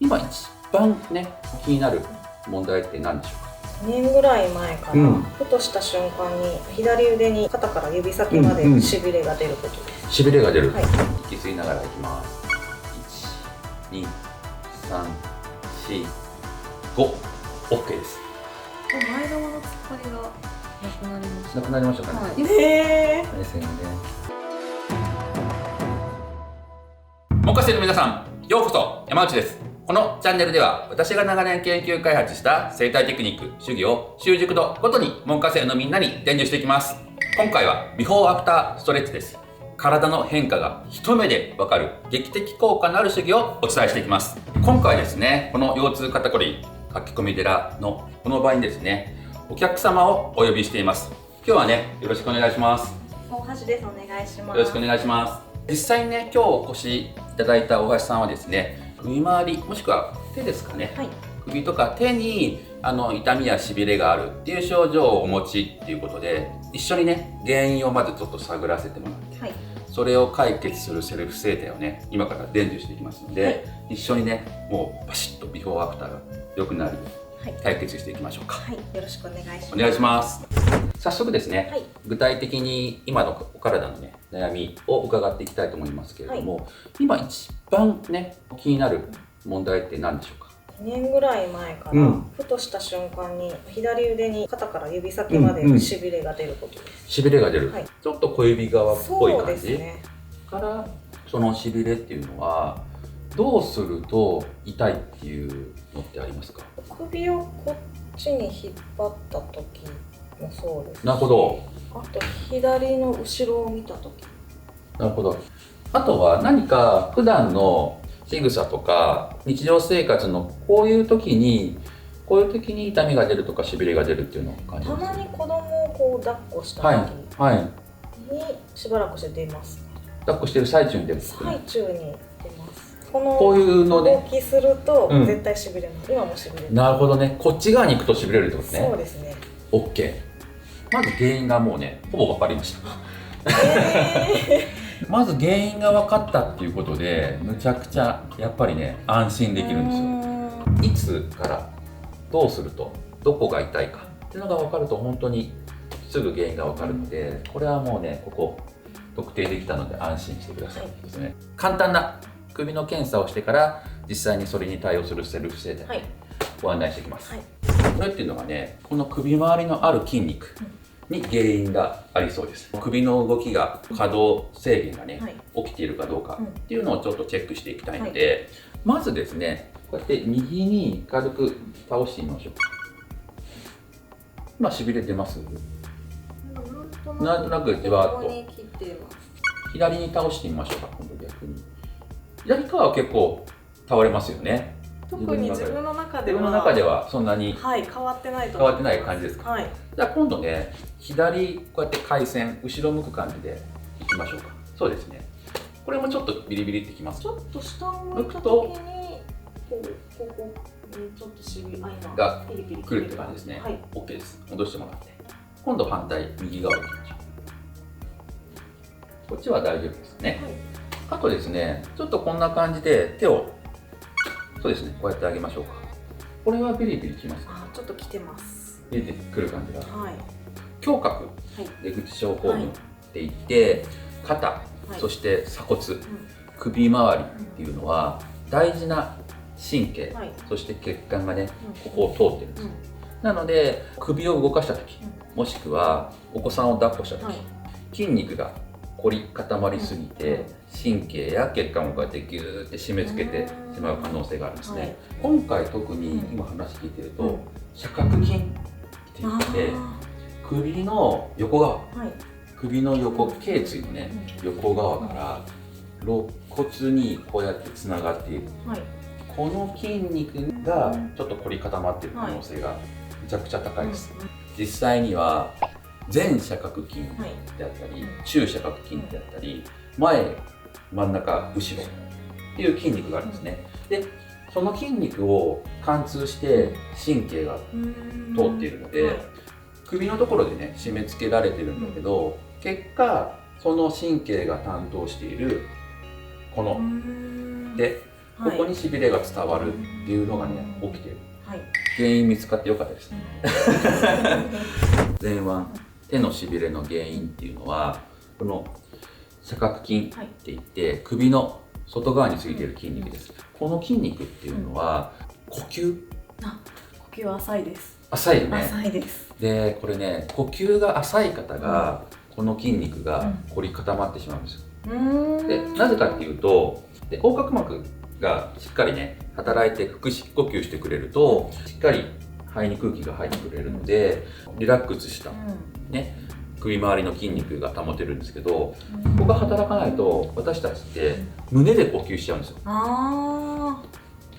今一番ね気になる問題って何でしょうか。2年ぐらい前から、ふとした瞬間に左腕に肩から指先までしびれが出ることです。しびれが出る、はい、息吸いながらいきます。1、2、3、4、5、OK です。前側の突っ張りがなくなりました。なくなりましたかね。はい、目線で。門下生の皆さん、ようこそ。山内です。このチャンネルでは私が長年研究開発した生態テクニック、手技を習熟度ごとに門下生のみんなに伝授していきます。今回はビフォーアフターストレッチです。体の変化が一目でわかる劇的効果のある手技をお伝えしていきます。今回ですね、この腰痛肩こり書き込み寺のこの場にですね、お客様をお呼びしています。今日はね、よろしくお願いします。大橋です。お願いします。よろしくお願いします。実際にね、今日お越しいただいた大橋さんはですね、首周りもしくは手ですかね、はい、首とか手に痛みやしびれがあるっていう症状をお持ちっていうことで、一緒にね原因をまずちょっと探らせてもらって、はい、それを解決するセルフ整体をね今から伝授していきますので、はい、一緒にねもうバシッとビフォーアフターが良くなるように解決していきましょうか。はい、よろしくお願いします。お願いします。早速ですね、はい、具体的に今のお体のね悩みを伺っていきたいと思いますけれども、はい、今一番ね気になる問題って何でしょうか。2年ぐらい前から、ふとした瞬間に左腕に肩から指先までしびれが出ることです。しびれが出る、はい、ちょっと小指側っぽい感じ、そうですね、からそのしびれっていうのはどうすると痛いっていうのってありますか。首をこっちに引っ張った時もそうですし、なるほど。あと左の後ろを見た時、なるほど。あとは何か普段の仕草とか日常生活のこういう時に痛みが出るとかしびれが出るっていうのを感じます。たまに子供をこう抱っこした時にしばらくして出ます。抱っこしてる最中に出る。最中に出ます。こういうので動きすると絶対しびれます。今もしびれます。なるほどね。こっち側に行くとしびれるってことね。そうですね。OK。まず原因がもうねほぼ分かりました。まず原因が分かったっていうことでむちゃくちゃやっぱりね安心できるんですよ。いつからどうするとどこが痛いかっていうのが分かると本当にすぐ原因が分かるので、これはもうねここ特定できたので安心してくださいですね。簡単な首の検査をしてから実際にそれに対応するセルフ整体ご案内していきます。これっていうのがね、この首周りのある筋肉に原因がありそうです。首の動きが可動制限がね、起きているかどうかっていうのをちょっとチェックしていきたいので、まずですねこうやって右に軽く倒してみましょう。今しびれ出ます？なんとなくじわっと左に倒してみましょうか。今度逆に左側は結構倒れますよね。特に自分の中ではそんなに変わってないと思います。変わってない感じですか。じゃあ今度ね左こうやって回線後ろ向く感じでいきましょうか。そうですね。これもちょっとビリビリってきます。ちょっと下を向いた時にこちょっとしびれがくるって感じですね。OK です。戻してもらって今度反対右側に行きましょう。こっちは大丈夫ですね。あとですねちょっとこんな感じで手をそうですねこうやってあげましょうか。これはビリビリきますか。ちょっときてます。ビリビリくる感じが。胸郭出口症候群っていって、肩そして鎖骨首周りっていうのは大事な神経そして血管がねここを通ってるんです。なので首を動かした時もしくはお子さんを抱っこした時筋肉が凝り固まりすぎて神経や血管をこうやってギューって締め付けてしまう可能性があるんですね。今回特に今話聞いてると斜角筋って言って首の横側、首の横頸椎のね横側から肋骨にこうやってつながっている、この筋肉がちょっと凝り固まっている可能性がめちゃくちゃ高いです。実際には前斜角筋であったり中斜角筋であったり前真ん中後ろっていう筋肉があるんですね。でその筋肉を貫通して神経が通っているので首のところでね締め付けられてるんだけど、結果その神経が担当しているこの手ここにしびれが伝わるっていうのがね起きてる。はい。原因見つかってよかったですね。前腕、手のしびれの原因っていうのはこの斜角筋って言って首の外側についている筋肉です。この筋肉っていうのは呼吸、あ、呼吸は浅いです。浅いよね。浅いです。でこれね、呼吸が浅い方がこの筋肉が凝り固まってしまうんですよ。でなぜかっていうと、横隔膜がしっかりね働いて腹式呼吸してくれると、しっかり肺に空気が入ってくれるのでリラックスした、ね、首周りの筋肉が保てるんですけど、ここが働かないと私たちって胸で呼吸しちゃうんですよ。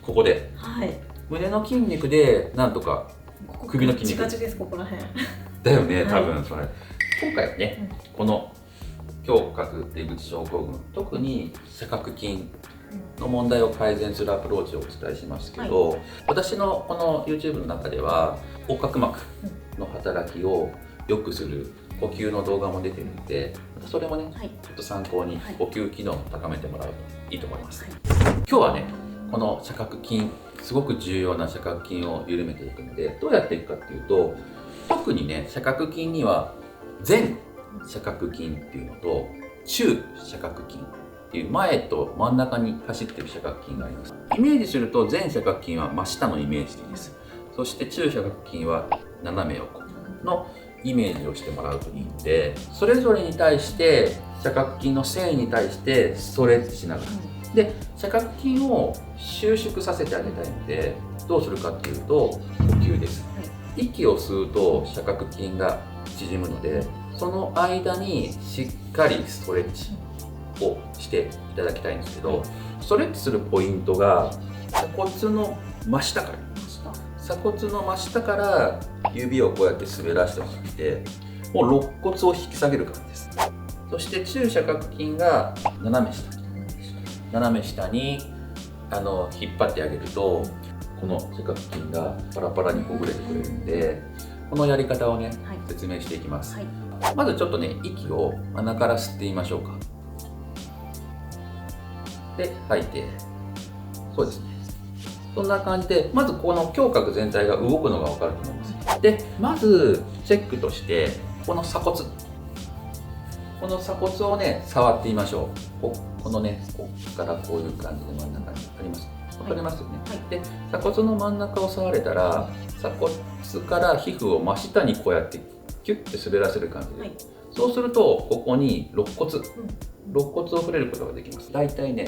ここで、はい、胸の筋肉でなんとか首の筋肉ガチガチです、ここら辺だよね、多分それ。今回はね、この胸郭出口症候群、特に斜角筋の問題を改善するアプローチをお伝えしますけど、私のこの YouTube の中では横隔膜の働きを良くする呼吸の動画も出てるので、それもね、ちょっと参考に呼吸機能を高めてもらうといいと思います。今日はね、この斜角筋、すごく重要な斜角筋を緩めていくので、どうやっていくかっていうと、特にね、斜角筋には前斜角筋っていうのと中斜角筋っていう前と真ん中に走ってる斜角筋があります。イメージすると前斜角筋は真下のイメージでいいです。そして中斜角筋は斜め横のイメージをしてもらうといいので、それぞれに対して斜角筋の線に対してストレッチしながら、で斜角筋を収縮させてあげたいので、どうするかっていうと呼吸です。息を吸うと斜角筋が縮むので、その間にしっかりストレッチをしていただきたいんですけど、ストレッチするポイントが鎖骨の真下から、鎖骨の真下から指をこうやって滑らしてもらって、もう肋骨を引き下げる感じです。そして中斜角筋が斜め下に引っ張ってあげると、この斜角筋がパラパラにほぐれてくれるんで、このやり方をね、説明していきます。まずちょっとね、息を鼻から吸ってみましょうか。で、吐いて、そうですね。そんな感じで、まずこの胸郭全体が動くのが分かると思います。で、まずチェックとして、この鎖骨をね、触ってみましょう。このね、ここからこういう感じで真ん中にあります。わかりますよね。で、鎖骨の真ん中を触れたら、鎖骨から皮膚を真下にこうやってキュッて滑らせる感じで、そうするとここに肋骨を触れることができます。だいたいね、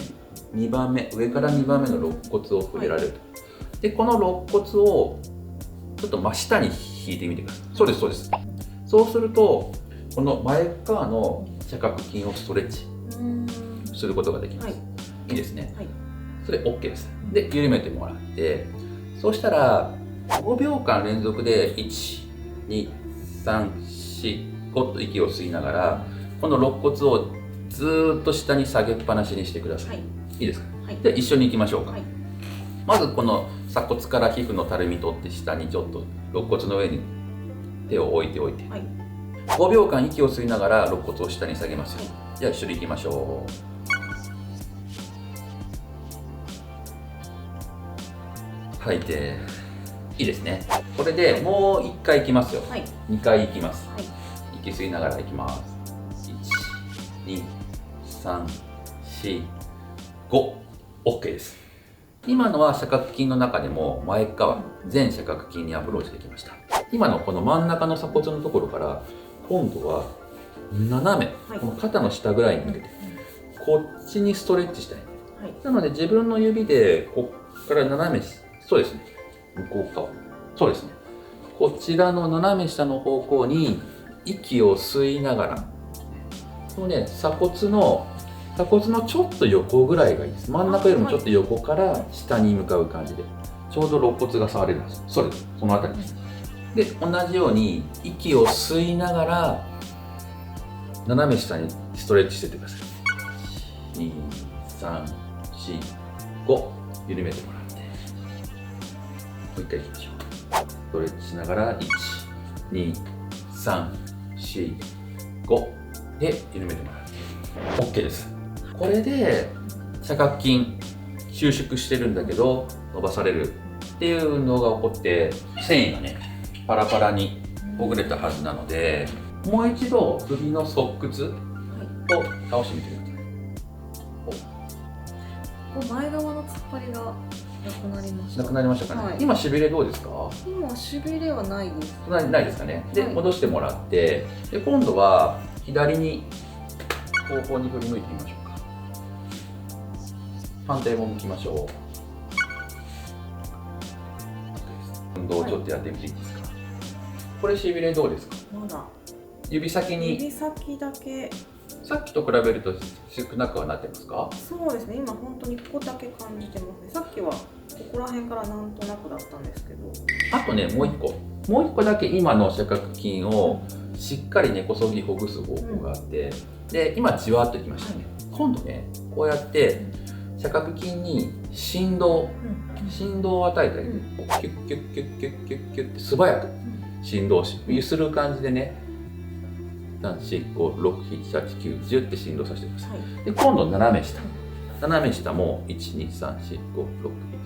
2番目、上から2番目の肋骨を触れられると。で、この肋骨をちょっと真下に引いてみてください。そうです、そうです。そうすると、この前側の斜角筋をストレッチすることができます。いいですね。それ OK です。で、緩めてもらって、そうしたら5秒間連続で1、2、3、4、5と息を吸いながら、この肋骨をずーっと下に下げっぱなしにしてください。いいですか？で、一緒に行きましょうか。まずこの鎖骨から皮膚のたるみ取って、下にちょっと肋骨の上に手を置いておいて、5秒間息を吸いながら肋骨を下に下げます。じゃあ一緒に行きましょう。吐いて、いいですね。これでもう1回いきますよ。2回いきます。息吸いながらいきます。1、2、3、4、5。OK です。今のは斜角筋の中でも前側、前斜角筋にアプローチできました。今のこの真ん中の鎖骨のところから今度は斜め、この肩の下ぐらいに向けてこっちにストレッチしたい。なので自分の指でこっから斜め、そうですね、向こう側、そうですね、こちらの斜め下の方向に息を吸いながら、このね、鎖骨のちょっと横ぐらいがいいです。真ん中よりもちょっと横から下に向かう感じで、ちょうど肋骨が触れるんです。そうです、その辺りです。で、同じように息を吸いながら斜め下にストレッチしてってください。2、3、4、5。緩めてもらって、もう一回いきましょう。ストレッチしながら1、2、3、4、5で緩めてもらって OK です。これで斜角筋収縮してるんだけど伸ばされるっていう運動が起こって繊維がねパラパラにほぐれたはずなので、もう一度首の側屈を倒してみてください。ここ前側の突っ張りがなくなりました。なくなりましたかね、はい、今しびれどうですか？今しびれはないです。ないですかね。で、はい、戻してもらって、で今度は左に後方に振り向いてみましょうか。反対も向きましょう。運動をちょっとやってみていいですか？これしびれどうですか？まだ指先に指先だけ。さっきと比べると少なくはなってますか？そうですね、今本当にここだけ感じてますね。さっきはここら辺からなんとなくだったんですけど、あとね、もう一個だけ今の斜角筋をしっかり根こそぎほぐす方法があって、で今じわっときましたね。今度ね、こうやって斜角筋に振動を与えてあげて、キュッキュッキュッキュッキュッキュッって素早く振動し、揺する感じでね、3、4、5、6、7、8、9、10って振動させてください。で今度斜め下も1、2、3、4、5、6、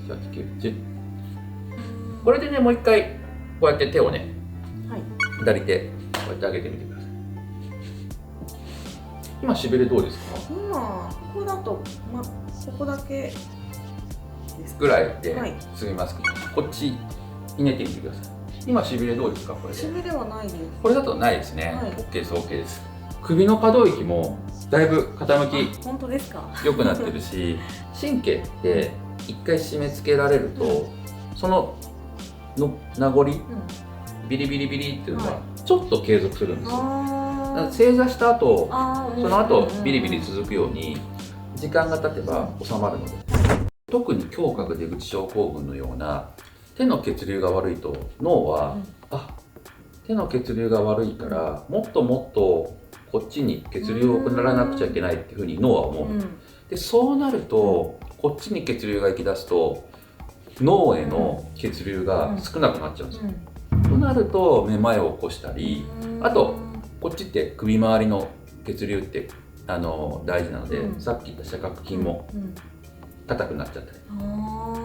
7、8、9、10。これでね、もう一回こうやって手をね、左手こうやって上げてみてください。今しびれどうですか？今ここだとここだけですぐらいで済みますけど、こっちひねってみてください。今しびれどうですか？これで。しびれはないです。これだとないですね。はい、OK です、OK です。首の可動域もだいぶ傾き本当ですか？良くなってるし、神経って一回締め付けられると、その名残、ビリビリビリっていうのはちょっと継続するんですよ。正座した後、その後ビリビリ続くように時間が経てば収まるので、特に胸郭出口症候群のような手の血流が悪いと脳は、手の血流が悪いからもっともっとこっちに血流を送らなくちゃいけないっていうふうに脳は思う。でそうなるとこっちに血流が行き出すと脳への血流が少なくなっちゃうんですよ。となるとめまいを起こしたり、あとこっちって首周りの血流って大事なので、さっき言った斜角筋も硬くなっちゃったり、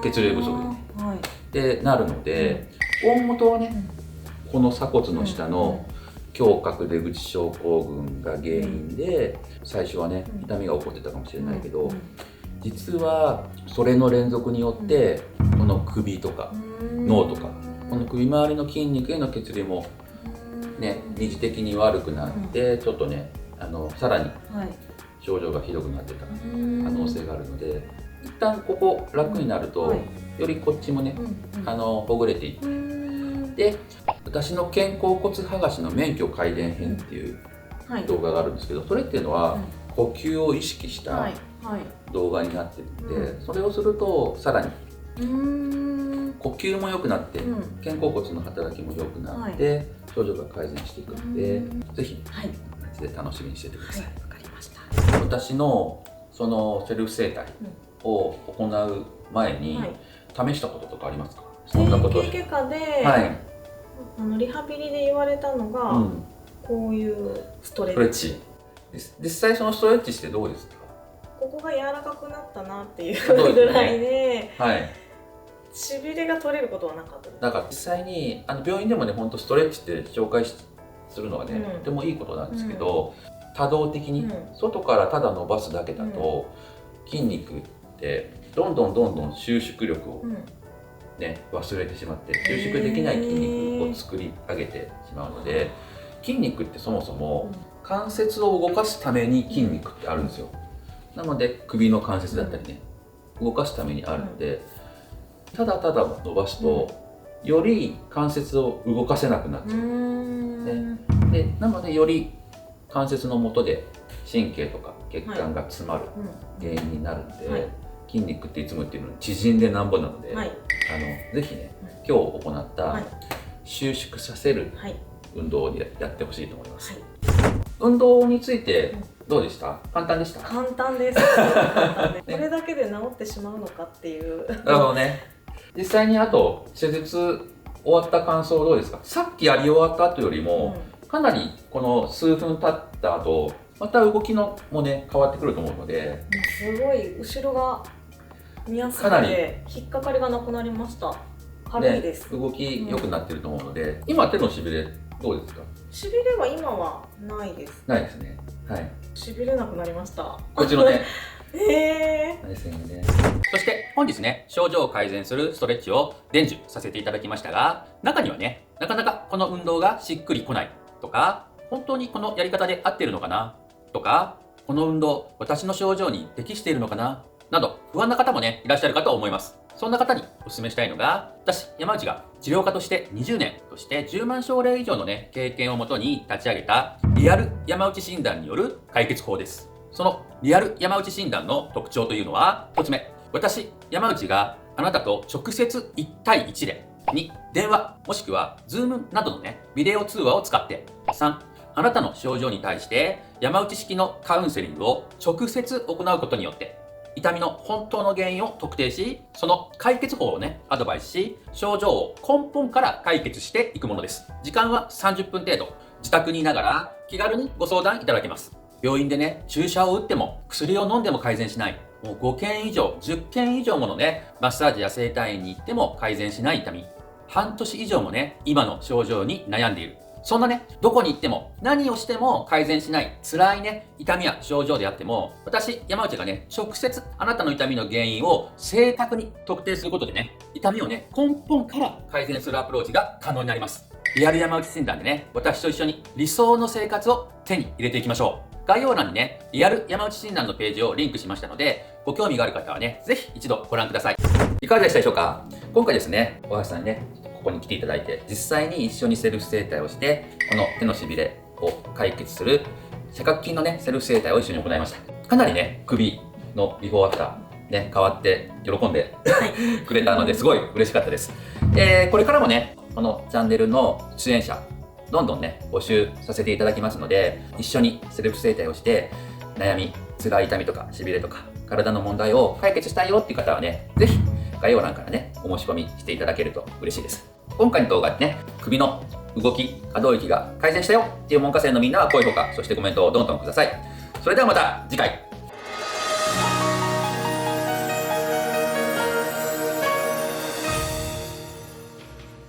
血流不足でね、でなるので、大元はね、この鎖骨の下の胸郭出口症候群が原因で最初はね痛みが起こってたかもしれないけど、実はそれの連続によってこの首とか脳とかこの首周りの筋肉への血流もね二次的に悪くなって、ちょっとねさらに症状がひどくなってた可能性があるので、一旦ここ楽になると、よりこっちもねほぐれていって、で私の肩甲骨剥がしの免許改善編っていう動画があるんですけど、それっていうのは呼吸を意識した動画になっていて、それをするとさらに呼吸も良くなって、肩甲骨の働きも良くなって、症状が改善していくので、ぜひ夏で楽しみにしててください。わかりました。私のそのセルフ整体を行う前に試したこととかありますか？そんなこと整形外科で、リハビリで言われたのが、こういうストレッチ。実際そのストレッチしてどうですか？ここが柔らかくなったなっていうぐらいで、しびれが取れることはなかったです。だから実際に病院でもね、本当ストレッチって紹介するのはね、とてもいいことなんですけど、多動的に外からただ伸ばすだけだと、筋肉ってどんどん収縮力をね忘れてしまって、収縮できない筋肉を作り上げてしまうので、筋肉ってそもそも関節を動かすために筋肉ってあるんですよ。なので首の関節だったりね、動かすためにあるので、ただただ伸ばすとより関節を動かせなくなっちゃう、でなのでより関節の下で神経とか血管が詰まる原因になるので、筋肉っていつも言ってるのに縮んでなんぼなので、ぜひね今日行った収縮させる運動をやってほしいと思います。運動についてどうでした？簡単でした？簡単です。これだけで治ってしまうのかっていう。なるほどね。実際にあと施術終わった感想どうですか？さっきやり終わった後よりも、かなりこの数分経った後また動きのもね変わってくると思うので、すごい後ろが見やすかなりくて引っかかりがなくなりました。軽いです。動き良くなってると思うので、今手のしびれどうですか？しびれは今はないです。ないですね。はい。しびれなくなりました。こっちのね。ですよね。そして本日ね、症状を改善するストレッチを伝授させていただきましたが、中にはね、なかなかこの運動がしっくりこないとか、本当にこのやり方で合ってるのかなとか、この運動、私の症状に適しているのかななど、不安な方もね、いらっしゃるかと思います。そんな方にお勧めしたいのが、私、山内が治療家として20年、そして10万症例以上のね、経験をもとに立ち上げたリアル山内診断による解決法です。そのリアル山内診断の特徴というのは、1つ目、私、山内があなたと直接1対1で、2、電話、もしくは Zoom などのね、ビデオ通話を使って、3、あなたの症状に対して山内式のカウンセリングを直接行うことによって、痛みの本当の原因を特定し、その解決法をね、アドバイスし、症状を根本から解決していくものです。時間は30分程度、自宅にいながら気軽にご相談いただけます。病院でね、注射を打っても薬を飲んでも改善しない。もう5件以上、10件以上ものね、マッサージや整体院に行っても改善しない痛み。半年以上もね、今の症状に悩んでいる。そんなね、どこに行っても何をしても改善しない辛いね、痛みや症状であっても、私、山内がね、直接あなたの痛みの原因を正確に特定することでね、痛みをね、根本から改善するアプローチが可能になります。リアル山内診断でね、私と一緒に理想の生活を手に入れていきましょう。概要欄にね、リアル山内診断のページをリンクしましたので、ご興味がある方はね、ぜひ一度ご覧ください。いかがでしたでしょうか？今回ですね、大橋さんにね、ここに来ていただいて、実際に一緒にセルフ整体をして、この手のしびれを解決する斜角筋のね、セルフ整体を一緒に行いました。かなりね、首のビフォーアフター、ね、変わって喜んでくれたので、すごい嬉しかったです。これからもね、このチャンネルの出演者、どんどんね、募集させていただきますので、一緒にセルフ整体をして、悩み、辛い痛みとか、しびれとか、体の問題を解決したいよっていう方はね、ぜひ概要欄からね、お申し込みしていただけると嬉しいです。今回の動画でね、首の動き、可動域が改善したよっていう門下生のみんなは高評価、そしてコメントをどんどんください。それではまた次回